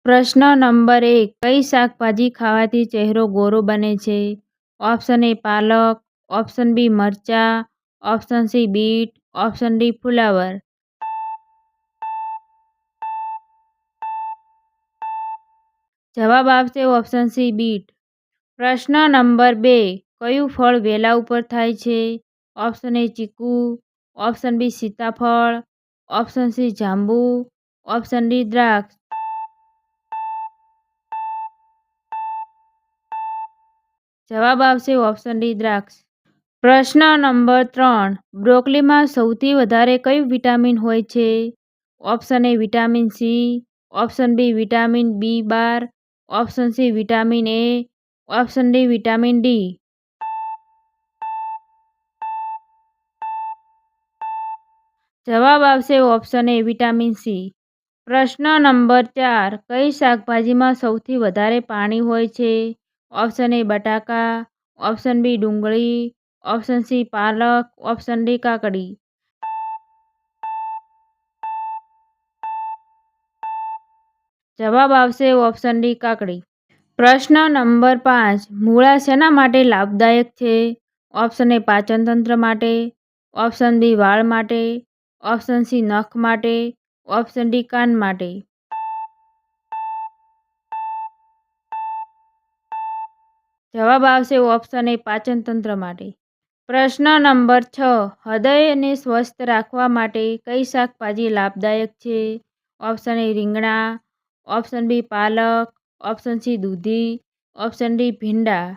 પ્રશ્ન નંબર 1. કઈ શાકભાજી ખાવાથી ચહેરો ગોરો બને છે? ઓપ્શન એ પાલક, ઓપ્શન બી મરચાં, option C beet, option D ફુલાવર. જવાબ આવશે ઓપ્શન સી બીટ. પ્રશ્ન નંબર 2. કયું ફળ વેલા ઉપર થાય છે? ઓપ્શન એ ચીકુ, ઓપ્શન બી સીતાફળ, ઓપ્શન સી જાંબુ, ઓપ્શન ડી દ્રાક્ષ. જવાબ આવશે ઓપ્શન ડી દ્રાક્ષ. પ્રશ્ન નંબર 3. બ્રોકોલીમાં સૌથી વધારે કયું વિટામિન હોય છે? Option A vitamin C, option B vitamin બી12, option C vitamin A, option D vitamin D. જવાબ આવશે ઓપ્શન એ વિટામિન સી. પ્રશ્ન નંબર 4. કઈ શાકભાજીમાં સૌથી વધારે પાણી હોય છે? ઓપ્શન એ બટાકા, ઓપ્શન બી ડુંગળી, ઓપ્શન સી પાલક, ઓપ્શન ડી કાકડી. જવાબ આવશે ઓપ્શન ડી કાકડી. પ્રશ્ન નંબર 5. મૂળા શેના માટે લાભદાયક છે? ઓપ્શન એ પાચનતંત્ર માટે, ઓપ્શન બી વાળ માટે, ઓપ્શન સી નખ માટે, ઓપ્શન ડી કાન માટે. જવાબ આવશે ઓપ્શન એ પાચનતંત્ર માટે. પ્રશ્ન નંબર 6. હૃદયને સ્વસ્થ રાખવા માટે કઈ શાકભાજી લાભદાયક છે? ઓપ્શન એ રીંગણા, ઓપ્શન બી પાલક, ઓપ્શન સી દૂધી, ઓપ્શન ડી ભીંડા.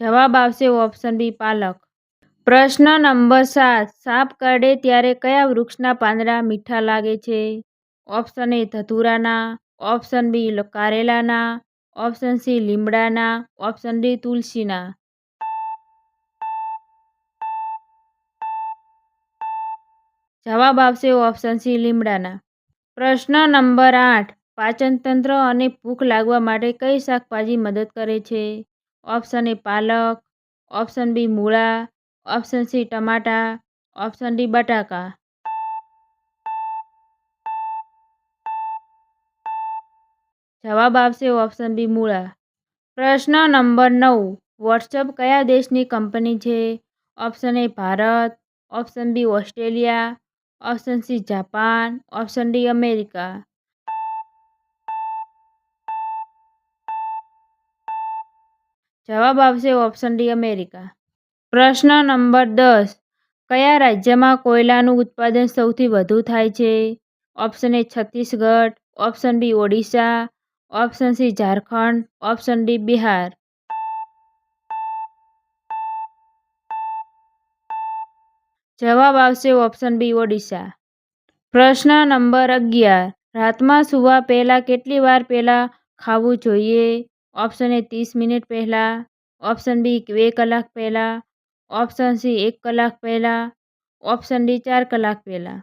જવાબ આવશે ઓપ્શન બી પાલક. પ્રશ્ન નંબર 7. સાપ કરડે ત્યારે કયા વૃક્ષના પાંદડા મીઠા લાગે છે? ઓપ્શન એ ધતુરાના, ઓપ્શન બી કારેલાના, ઓપ્શન સી લીમડાના, ઓપ્શન ડી તુલસીના. જવાબ આવશે ઓપ્શન સી લીમડાના. પ્રશ્ન નંબર 8. પાચનતંત્ર અને ભૂખ લાગવા માટે કઈ શાકભાજી મદદ કરે છે? ઓપ્શન એ પાલક, ઓપ્શન બી મૂળા, ઓપ્શન સી ટમાટા, ઓપ્શન ડી બટાકા. જવાબ આવશે ઓપ્શન બી મૂળા. પ્રશ્ન નંબર 9. વોટ્સએપ કયા દેશની કંપની છે? Option A Bharat, option B Australia, option C Japan, option D America. જવાબ આવશે ઓપ્શન ડી અમેરિકા. પ્રશ્ન નંબર 10. કયા રાજ્યમાં કોયલાનું ઉત્પાદન સૌથી વધુ થાય છે? Option A Chhattisgarh, option B Odisha, option C Jharkhand, option D Bihar. જવાબ આવશે ઓપ્શન બી ઓડિશા. પ્રશ્ન નંબર 11. રાતમાં સૂવા પહેલા કેટલી વાર પહેલા ખાવું જોઈએ? ઓપ્શન એ 30 મિનિટ પહેલા, ઓપ્શન બી 2 કલાક પહેલા, ઓપ્શન સી 1 કલાક પહેલા, ઓપ્શન ડી 4 કલાક પહેલા.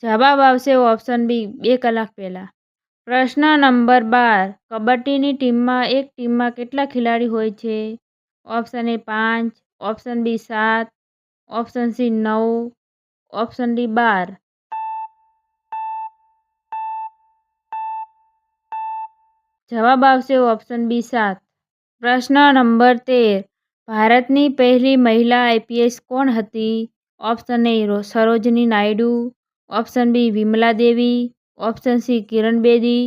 જવાબ આવશે ઓપ્શન બી 2 કલાક પહેલા. પ્રશ્ન નંબર 12. કબડ્ડીની ટીમમાં એક ટીમમાં કેટલા ખેલાડી હોય છે? Option A 5, option B 7, option C 9, option D 12. જવાબ આવશે ઓપ્શન બી 7. પ્રશ્ન નંબર 13. ભારતની પહેલી મહિલા આઈપીએસ કોણ હતી? Option A Sarojini Naidu, option B Vimala Devi, option C Kiran Bedi,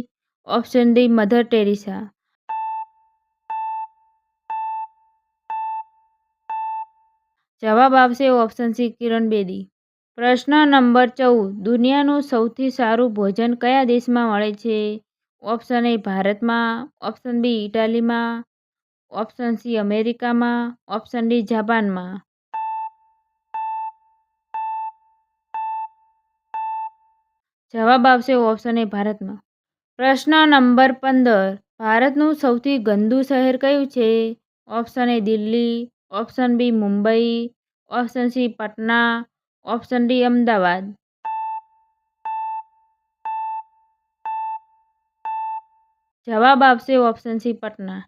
option D Mother Teresa. જવાબ આવશે ઓપ્શન સી કિરણ બેદી. પ્રશ્ન નંબર 14. દુનિયાનું સૌથી સારું ભોજન કયા દેશમાં મળે છે? ઓપ્શન એ ભારતમાં, ઓપ્શન બી ઇટાલીમાં, ઓપ્શન સી અમેરિકામાં, ઓપ્શન ડી જાપાનમાં. જવાબ આવશે ઓપ્શન એ ભારતમાં. પ્રશ્ન નંબર 15. ભારતનું સૌથી ગંદુ શહેર કયું છે? Option A Delhi, option B Mumbai, option C Patna, option D Ahmedabad. જવાબ આવશે ઓપ્શન સી પટના.